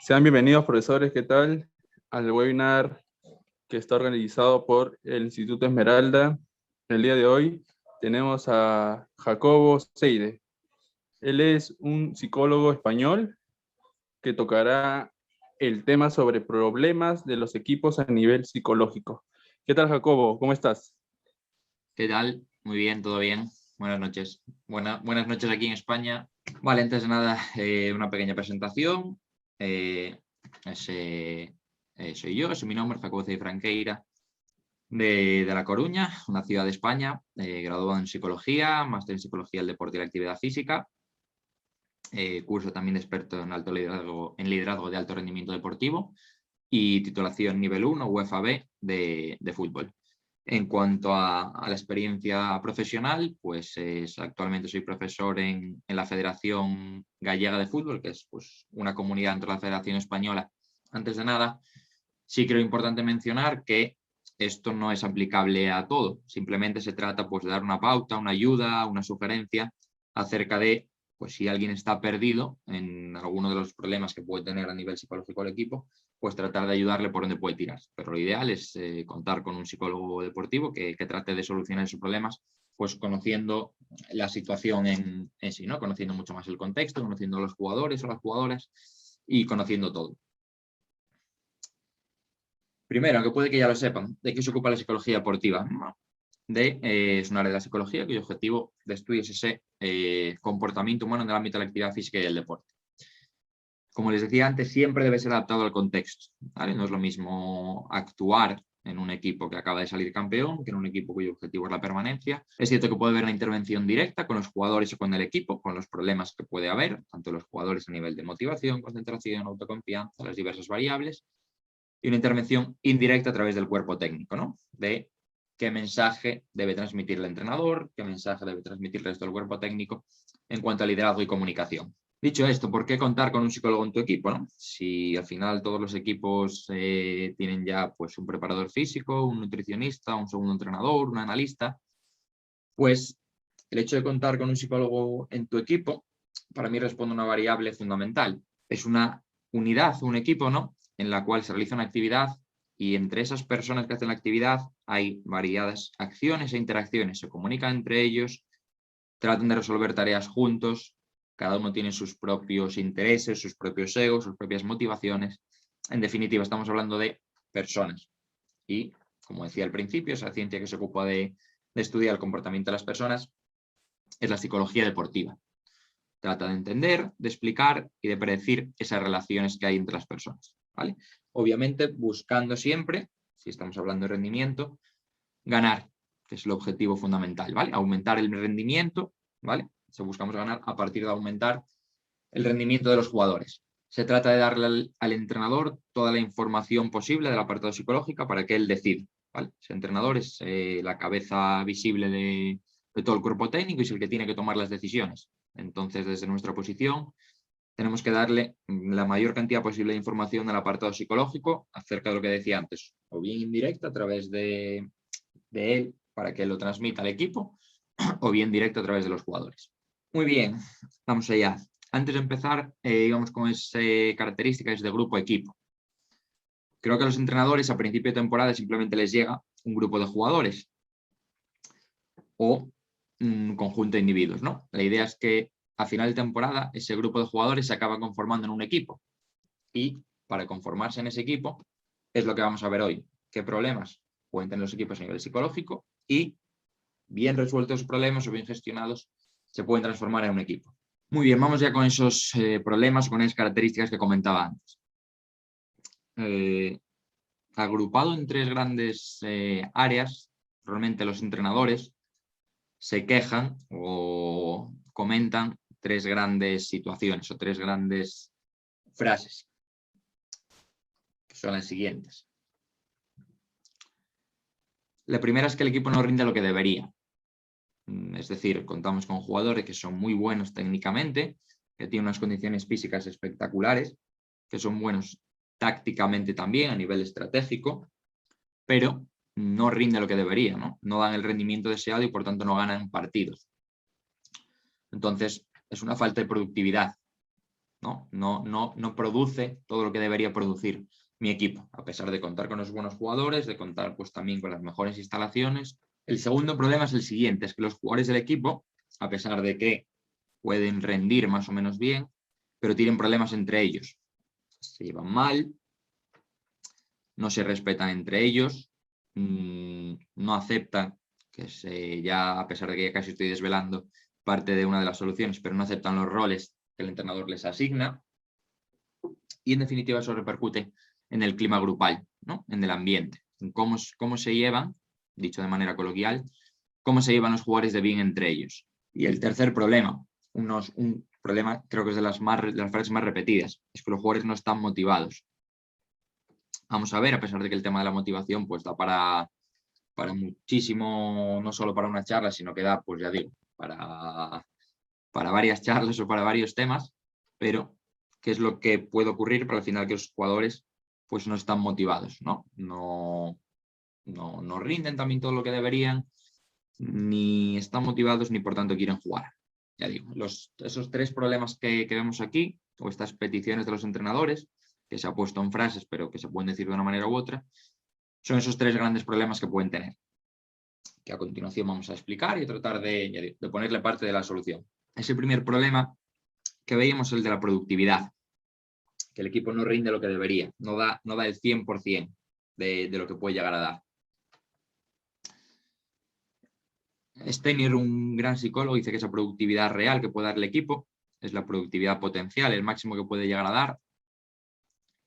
Sean bienvenidos, profesores, ¿qué tal? Al webinar que está organizado por el Instituto Esmeralda. El día de hoy tenemos a Jacobo Seide. Él es un psicólogo español que tocará el tema sobre problemas de los equipos a nivel psicológico. ¿Qué tal, Jacobo? ¿Cómo estás? ¿Qué tal? Muy bien, todo bien. Buenas noches. Buenas noches aquí en España. Vale, antes de nada, una pequeña presentación. Soy yo, es mi nombre, Jacobo Seide Franqueira, de La Coruña, una ciudad de España, graduado en Psicología, máster en Psicología del Deporte y la Actividad Física, curso también de experto en liderazgo de alto rendimiento deportivo y titulación nivel 1, UEFA B, de fútbol. En cuanto a la experiencia profesional, pues actualmente soy profesor en la Federación Gallega de Fútbol, que es pues, una comunidad entre la Federación Española. Antes de nada, sí creo importante mencionar que esto no es aplicable a todo, simplemente se trata pues, de dar una pauta, una ayuda, una sugerencia acerca de pues, si alguien está perdido en alguno de los problemas que puede tener a nivel psicológico el equipo, pues tratar de ayudarle por donde puede tirar. Pero lo ideal es contar con un psicólogo deportivo que trate de solucionar esos problemas, pues conociendo la situación en sí, ¿no? Conociendo mucho más el contexto, conociendo a los jugadores o las jugadoras y conociendo todo. Primero, aunque puede que ya lo sepan, ¿de qué se ocupa la psicología deportiva? Es un área de la psicología cuyo objetivo de estudio es ese comportamiento humano en el ámbito de la actividad física y del deporte. Como les decía antes, siempre debe ser adaptado al contexto, ¿vale? No es lo mismo actuar en un equipo que acaba de salir campeón que en un equipo cuyo objetivo es la permanencia. Es cierto que puede haber una intervención directa con los jugadores o con el equipo, con los problemas que puede haber, tanto los jugadores a nivel de motivación, concentración, autoconfianza, las diversas variables, y una intervención indirecta a través del cuerpo técnico, ¿no? De qué mensaje debe transmitir el entrenador, qué mensaje debe transmitir el resto del cuerpo técnico en cuanto a liderazgo y comunicación. Dicho esto, ¿por qué contar con un psicólogo en tu equipo, ¿no? Si al final todos los equipos tienen ya pues, un preparador físico, un nutricionista, un segundo entrenador, un analista, pues el hecho de contar con un psicólogo en tu equipo, para mí responde a una variable fundamental. Es una unidad, un equipo, ¿no? En la cual se realiza una actividad y entre esas personas que hacen la actividad hay variadas acciones e interacciones. Se comunican entre ellos, tratan de resolver tareas juntos, cada uno tiene sus propios intereses, sus propios egos, sus propias motivaciones. En definitiva, estamos hablando de personas. Y, como decía al principio, esa ciencia que se ocupa de estudiar el comportamiento de las personas es la psicología deportiva. Trata de entender, de explicar y de predecir esas relaciones que hay entre las personas, ¿vale? Obviamente buscando siempre, si estamos hablando de rendimiento, ganar, que es el objetivo fundamental, ¿vale? Aumentar el rendimiento, ¿vale? Si buscamos ganar a partir de aumentar el rendimiento de los jugadores. Se trata de darle al entrenador toda la información posible del apartado psicológico para que él decida, ¿vale? Ese entrenador es la cabeza visible de todo el cuerpo técnico y es el que tiene que tomar las decisiones. Entonces, desde nuestra posición, tenemos que darle la mayor cantidad posible de información del apartado psicológico acerca de lo que decía antes, o bien indirecta a través de él para que lo transmita al equipo, o bien directo a través de los jugadores. Muy bien, vamos allá. Antes de empezar, íbamos con esas características de grupo-equipo. Creo que a los entrenadores a principio de temporada simplemente les llega un grupo de jugadores o un conjunto de individuos, ¿no? La idea es que a final de temporada ese grupo de jugadores se acaba conformando en un equipo y para conformarse en ese equipo es lo que vamos a ver hoy. ¿Qué problemas pueden tener los equipos a nivel psicológico? Y bien resueltos los problemas o bien gestionados se pueden transformar en un equipo. Muy bien, vamos ya con esos problemas, con esas características que comentaba antes. Agrupado en tres grandes áreas, realmente los entrenadores se quejan o comentan tres grandes situaciones o tres grandes frases, que son las siguientes. La primera es que el equipo no rinde lo que debería. Es decir, contamos con jugadores que son muy buenos técnicamente, que tienen unas condiciones físicas espectaculares, que son buenos tácticamente también a nivel estratégico, pero no rinde lo que debería, no dan el rendimiento deseado y por tanto no ganan partidos. Entonces, es una falta de productividad. No produce todo lo que debería producir mi equipo, a pesar de contar con los buenos jugadores, de contar pues también con las mejores instalaciones. El segundo problema es el siguiente, es que los jugadores del equipo, a pesar de que pueden rendir más o menos bien, pero tienen problemas entre ellos. Se llevan mal, no se respetan entre ellos, no aceptan, ya a pesar de que ya casi estoy desvelando parte de una de las soluciones, pero no aceptan los roles que el entrenador les asigna. Y en definitiva eso repercute en el clima grupal, ¿no? En el ambiente, en cómo se llevan, dicho de manera coloquial, cómo se llevan los jugadores de bien entre ellos. Y el tercer problema, un problema creo que es de las frases más repetidas, es que los jugadores no están motivados. Vamos a ver, a pesar de que el tema de la motivación pues da para muchísimo, no solo para una charla, sino que da, pues ya digo, para varias charlas o para varios temas, pero ¿qué es lo que puede ocurrir? Pero al final que los jugadores pues no están motivados, ¿no? No rinden también todo lo que deberían, ni están motivados, ni por tanto quieren jugar. Ya digo, esos tres problemas que vemos aquí, o estas peticiones de los entrenadores, que se ha puesto en frases, pero que se pueden decir de una manera u otra, son esos tres grandes problemas que pueden tener, que a continuación vamos a explicar y tratar de ponerle parte de la solución. Ese primer problema que veíamos es el de la productividad, que el equipo no rinde lo que debería, no da el 100% de lo que puede llegar a dar. Steiner, un gran psicólogo, dice que esa productividad real que puede dar el equipo es la productividad potencial, el máximo que puede llegar a dar,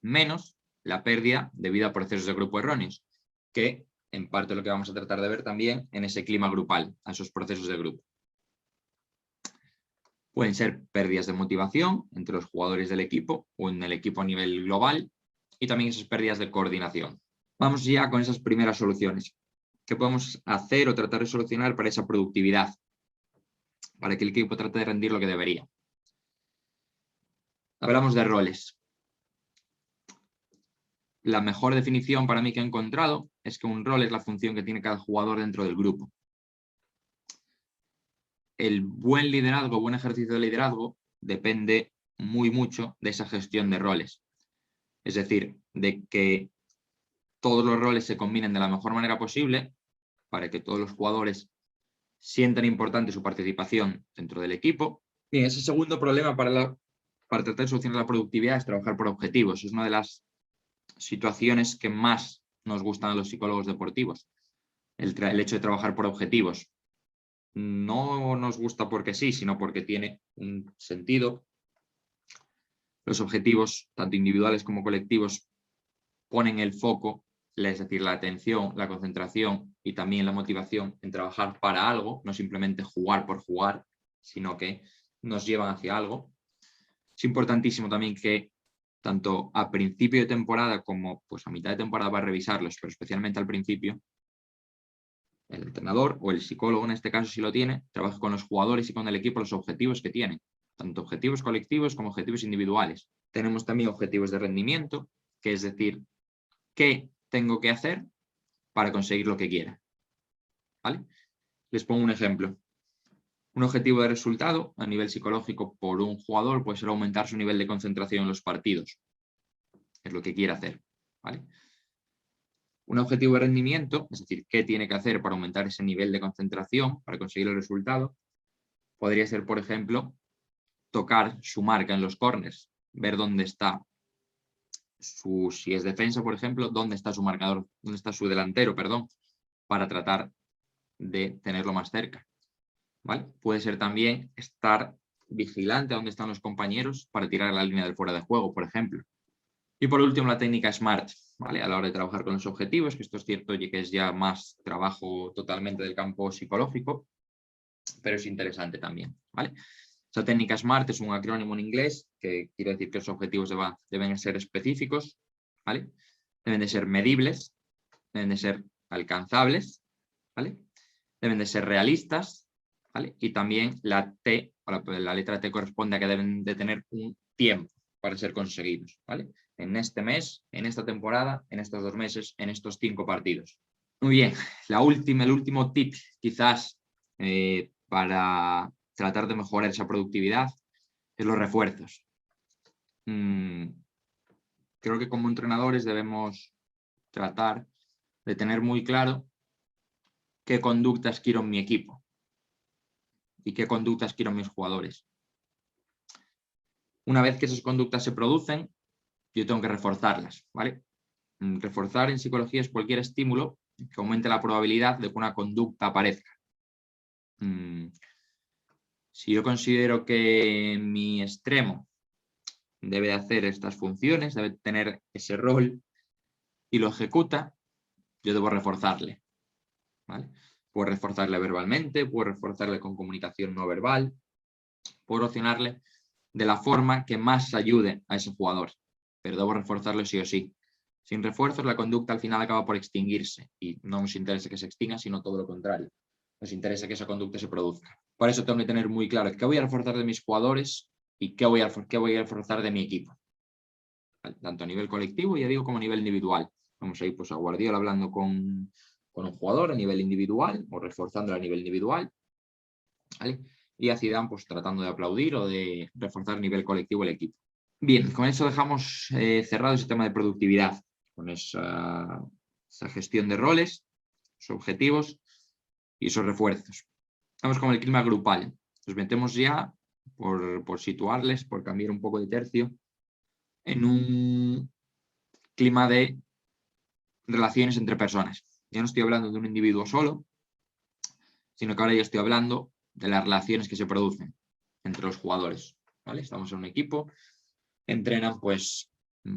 menos la pérdida debido a procesos de grupo erróneos, que en parte es lo que vamos a tratar de ver también en ese clima grupal, a esos procesos de grupo. Pueden ser pérdidas de motivación entre los jugadores del equipo o en el equipo a nivel global y también esas pérdidas de coordinación. Vamos ya con esas primeras soluciones. ¿Qué podemos hacer o tratar de solucionar para esa productividad? Para que el equipo trate de rendir lo que debería. Hablamos de roles. La mejor definición para mí que he encontrado es que un rol es la función que tiene cada jugador dentro del grupo. El buen liderazgo, buen ejercicio de liderazgo, depende mucho de esa gestión de roles. Es decir, de que todos los roles se combinen de la mejor manera posible para que todos los jugadores sientan importante su participación dentro del equipo. Bien, ese segundo problema para tratar de solucionar la productividad es trabajar por objetivos. Es una de las situaciones que más nos gustan a los psicólogos deportivos. El hecho de trabajar por objetivos. No nos gusta porque sí, sino porque tiene un sentido. Los objetivos, tanto individuales como colectivos, ponen el foco, es decir, la atención, la concentración y también la motivación en trabajar para algo, no simplemente jugar por jugar, sino que nos llevan hacia algo. Es importantísimo también que tanto a principio de temporada como pues, a mitad de temporada va a revisarlos, pero especialmente al principio, el entrenador o el psicólogo en este caso si lo tiene, trabaja con los jugadores y con el equipo los objetivos que tienen, tanto objetivos colectivos como objetivos individuales. Tenemos también objetivos de rendimiento, que es decir, ¿qué tengo que hacer para conseguir lo que quiera? ¿Vale? Les pongo un ejemplo. Un objetivo de resultado a nivel psicológico por un jugador puede ser aumentar su nivel de concentración en los partidos. Es lo que quiere hacer. ¿Vale? Un objetivo de rendimiento, es decir, qué tiene que hacer para aumentar ese nivel de concentración, para conseguir el resultado, podría ser, por ejemplo, tocar su marca en los corners, ver dónde está si es defensa, por ejemplo, dónde está su marcador, dónde está su delantero, perdón, para tratar de tenerlo más cerca. ¿Vale? Puede ser también estar vigilante a dónde están los compañeros para tirar la línea del fuera de juego, por ejemplo. Y por último, la técnica SMART, ¿vale? A la hora de trabajar con los objetivos, que esto es cierto y que es ya más trabajo totalmente del campo psicológico, pero es interesante también, ¿vale? Esa técnica SMART es un acrónimo en inglés que quiere decir que los objetivos deben ser específicos, ¿vale? Deben de ser medibles, deben de ser alcanzables, ¿vale? Deben de ser realistas, ¿vale? Y también la letra T corresponde a que deben de tener un tiempo para ser conseguidos, ¿vale? En este mes, en esta temporada, en estos 2 meses, en estos 5 partidos. Muy bien, el último tip quizás para tratar de mejorar esa productividad es los refuerzos. creo que como entrenadores debemos tratar de tener muy claro qué conductas quiero en mi equipo y qué conductas quiero en mis jugadores. Una vez que esas conductas se producen, yo tengo que reforzarlas, ¿vale? Reforzar en psicología es cualquier estímulo que aumente la probabilidad de que una conducta aparezca. Si yo considero que mi extremo debe hacer estas funciones, debe tener ese rol y lo ejecuta, yo debo reforzarle, ¿vale? Puedo reforzarle verbalmente, puedo reforzarle con comunicación no verbal, puedo accionarle de la forma que más ayude a ese jugador, pero debo reforzarlo sí o sí. Sin refuerzos, la conducta al final acaba por extinguirse y no nos interesa que se extinga, sino todo lo contrario. Nos interesa que esa conducta se produzca. Por eso tengo que tener muy claro qué voy a reforzar de mis jugadores y qué voy a reforzar de mi equipo. Tanto a nivel colectivo, ya digo, como a nivel individual. Vamos a ir pues, a Guardiola hablando con un jugador a nivel individual o reforzándolo a nivel individual, ¿vale? Y a Zidane pues, tratando de aplaudir o de reforzar a nivel colectivo el equipo. Bien, con eso dejamos cerrado ese tema de productividad, con esa gestión de roles, sus objetivos y esos refuerzos. Vamos con el clima grupal. Nos metemos ya, por situarles, por cambiar un poco de tercio, en un clima de relaciones entre personas. Ya no estoy hablando de un individuo solo, sino que ahora ya estoy hablando de las relaciones que se producen entre los jugadores, ¿vale? Estamos en un equipo, entrenan pues,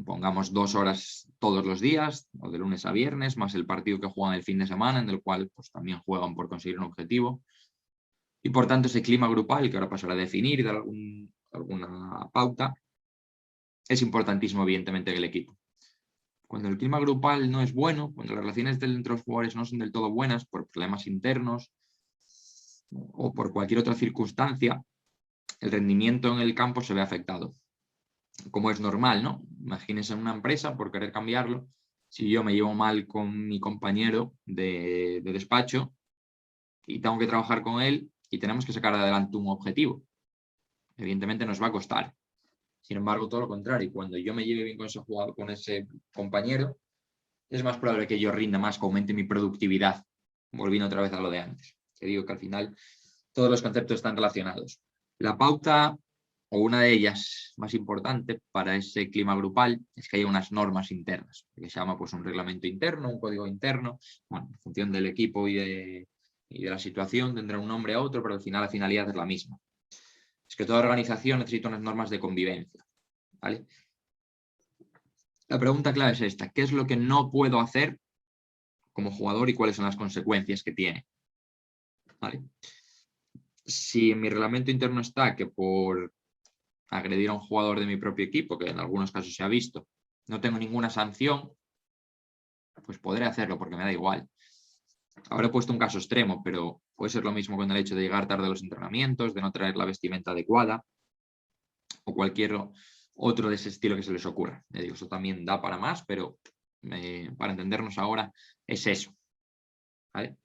pongamos 2 horas todos los días, o de lunes a viernes, más el partido que juegan el fin de semana, en el cual pues, también juegan por conseguir un objetivo. Y por tanto ese clima grupal, que ahora pasará a definir y dar alguna pauta, es importantísimo evidentemente en el equipo. Cuando el clima grupal no es bueno, cuando las relaciones entre los jugadores no son del todo buenas por problemas internos o por cualquier otra circunstancia, el rendimiento en el campo se ve afectado. Como es normal, ¿no? Imagínense en una empresa, por querer cambiarlo, si yo me llevo mal con mi compañero de despacho y tengo que trabajar con él y tenemos que sacar adelante un objetivo. Evidentemente nos va a costar. Sin embargo, todo lo contrario, cuando yo me lleve bien con ese jugador, con ese compañero, es más probable que yo rinda más, que aumente mi productividad. Volviendo otra vez a lo de antes. Que digo que al final todos los conceptos están relacionados. La pauta, o una de ellas más importante para ese clima grupal, es que haya unas normas internas, que se llama pues, un reglamento interno, un código interno. Bueno, en función del equipo y de la situación tendrá un nombre a otro, pero al final la finalidad es la misma. Es que toda organización necesita unas normas de convivencia, ¿vale? La pregunta clave es esta: ¿qué es lo que no puedo hacer como jugador y cuáles son las consecuencias que tiene? ¿Vale? Si en mi reglamento interno está que por agredir a un jugador de mi propio equipo, que en algunos casos se ha visto, no tengo ninguna sanción, pues podré hacerlo porque me da igual. Ahora he puesto un caso extremo, pero puede ser lo mismo con el hecho de llegar tarde a los entrenamientos, de no traer la vestimenta adecuada o cualquier otro de ese estilo que se les ocurra. Le digo, eso también da para más, pero para entendernos ahora es eso. ¿Vale?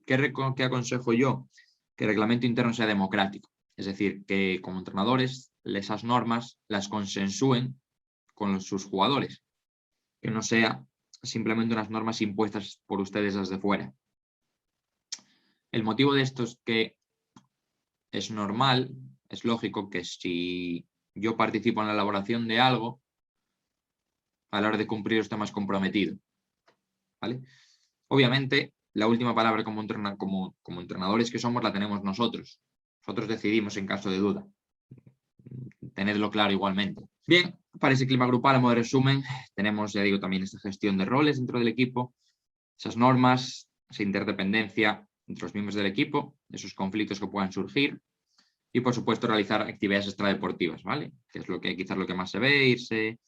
¿Qué aconsejo yo? Que el reglamento interno sea democrático. Es decir, que como entrenadores esas normas las consensúen con sus jugadores. Que no sea simplemente unas normas impuestas por ustedes desde fuera. El motivo de esto es que es normal, es lógico que si yo participo en la elaboración de algo, a la hora de cumplir esté más comprometido. ¿Vale? Obviamente, la última palabra como entrenadores que somos la tenemos nosotros. Nosotros decidimos en caso de duda. Tenedlo claro igualmente. Bien, para ese clima grupal, a modo de resumen, tenemos, ya digo, también esta gestión de roles dentro del equipo, esas normas, esa interdependencia entre los miembros del equipo, esos conflictos que puedan surgir y, por supuesto, realizar actividades extradeportivas, ¿vale? Que es quizás lo que más se ve, irse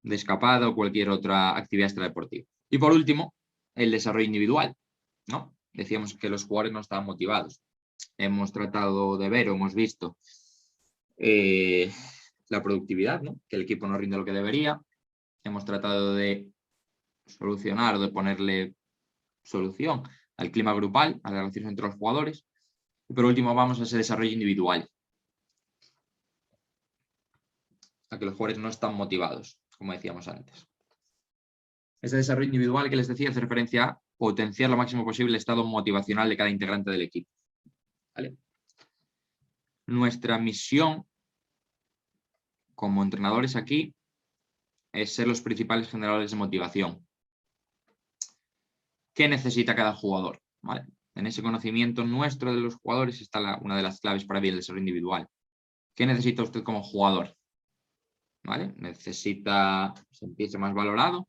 de escapada o cualquier otra actividad extradeportiva. Y, por último, el desarrollo individual, ¿no? Decíamos que los jugadores no estaban motivados. Hemos tratado de ver o hemos visto la productividad, ¿no? Que el equipo no rinde lo que debería. Hemos tratado de solucionar o de ponerle solución al clima grupal, a las relaciones entre los jugadores. Y por último vamos a ese desarrollo individual. a que los jugadores no están motivados, como decíamos antes. Este desarrollo individual que les decía hace referencia a potenciar lo máximo posible el estado motivacional de cada integrante del equipo. ¿Vale? Nuestra misión como entrenadores aquí es ser los principales generadores de motivación. ¿Qué necesita cada jugador? ¿Vale? En ese conocimiento nuestro de los jugadores está una de las claves para el desarrollo individual. ¿Qué necesita usted como jugador? ¿Vale? Necesita sentirse más valorado,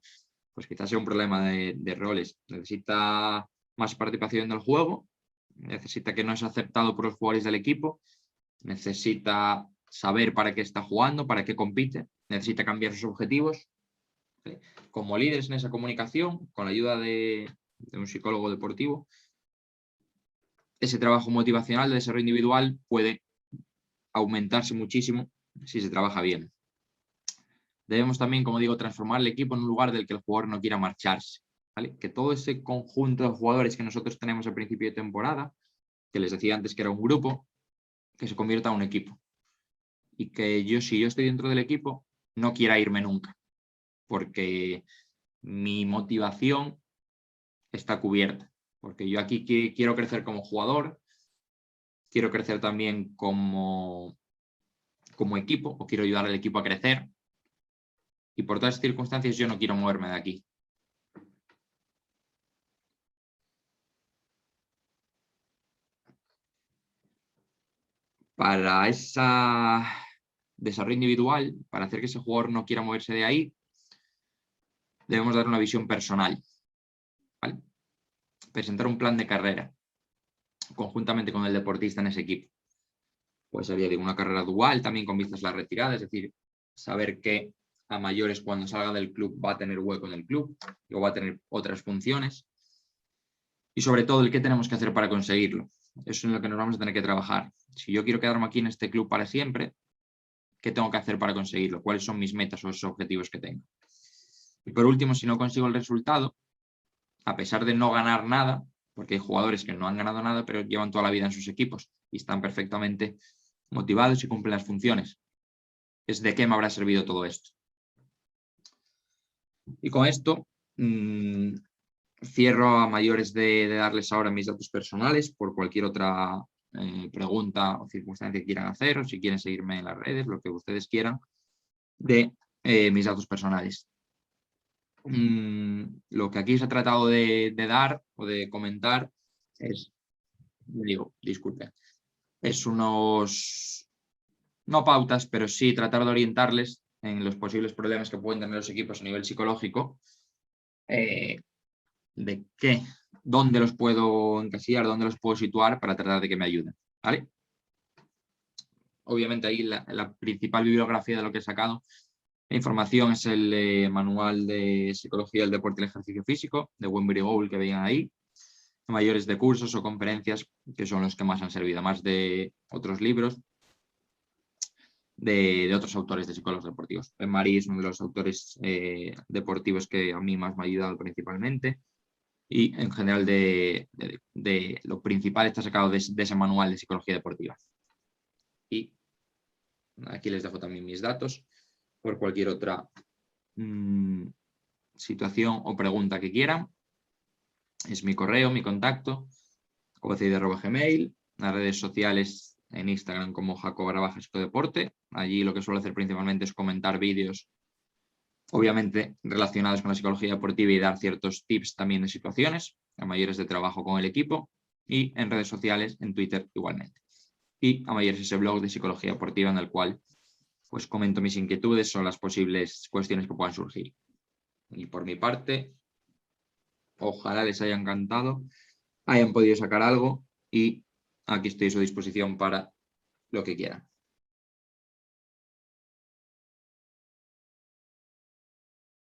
pues quizás sea un problema de roles. Necesita más participación en el juego, necesita que no es aceptado por los jugadores del equipo, necesita saber para qué está jugando, para qué compite, necesita cambiar sus objetivos. ¿Vale? Como líderes en esa comunicación, con la ayuda de un psicólogo deportivo, ese trabajo motivacional de desarrollo individual puede aumentarse muchísimo si se trabaja bien. Debemos también, como digo, transformar el equipo en un lugar del que el jugador no quiera marcharse. ¿Vale? Que todo ese conjunto de jugadores que nosotros tenemos al principio de temporada, que les decía antes que era un grupo, que se convierta en un equipo. Y que si yo estoy dentro del equipo, no quiera irme nunca. Porque mi motivación está cubierta. Porque yo aquí quiero crecer como jugador, quiero crecer también como equipo, o quiero ayudar al equipo a crecer. Y por todas las circunstancias yo no quiero moverme de aquí. Para ese desarrollo individual, para hacer que ese jugador no quiera moverse de ahí, debemos dar una visión personal. ¿Vale? Presentar un plan de carrera conjuntamente con el deportista en ese equipo. Pues sería de una carrera dual, también con vistas a la retirada, es decir, saber que a mayores cuando salga del club va a tener hueco en el club, o va a tener otras funciones. Y sobre todo el qué tenemos que hacer para conseguirlo. Eso es en lo que nos vamos a tener que trabajar. Si yo quiero quedarme aquí en este club para siempre, ¿qué tengo que hacer para conseguirlo? ¿Cuáles son mis metas o esos objetivos que tengo? Y por último, si no consigo el resultado, a pesar de no ganar nada, porque hay jugadores que no han ganado nada, pero llevan toda la vida en sus equipos y están perfectamente motivados y cumplen las funciones. Es de qué me habrá servido todo esto. Y con esto cierro a mayores de darles ahora mis datos personales por cualquier otra pregunta o circunstancia que quieran hacer, o si quieren seguirme en las redes, lo que ustedes quieran, de mis datos personales. Lo que aquí se ha tratado de dar o de comentar es, disculpen, es unos, no pautas, pero sí tratar de orientarles en los posibles problemas que pueden tener los equipos a nivel psicológico, de dónde los puedo encasillar, dónde los puedo situar para tratar de que me ayuden. ¿Vale? Obviamente ahí la principal bibliografía de lo que he sacado, la información es el manual de psicología del deporte y el ejercicio físico de Wembury Gould que veían ahí, mayores de cursos o conferencias que son los que más han servido, más de otros libros de otros autores de psicólogos deportivos. Marie es uno de los autores deportivos que a mí más me ha ayudado principalmente, y en general de lo principal está sacado de ese manual de psicología deportiva. Y aquí les dejo también mis datos por cualquier otra situación o pregunta que quieran. Es mi correo, mi contacto, cobacid@gmail, las redes sociales en Instagram como jaco_psicodeporte. Allí lo que suelo hacer principalmente es comentar vídeos, obviamente relacionados con la psicología deportiva, y dar ciertos tips también de situaciones a mayores de trabajo con el equipo, y en redes sociales, en Twitter igualmente. Y a mayores ese blog de psicología deportiva en el cual pues comento mis inquietudes o las posibles cuestiones que puedan surgir. Y por mi parte, ojalá les haya encantado, hayan podido sacar algo, y aquí estoy a su disposición para lo que quieran.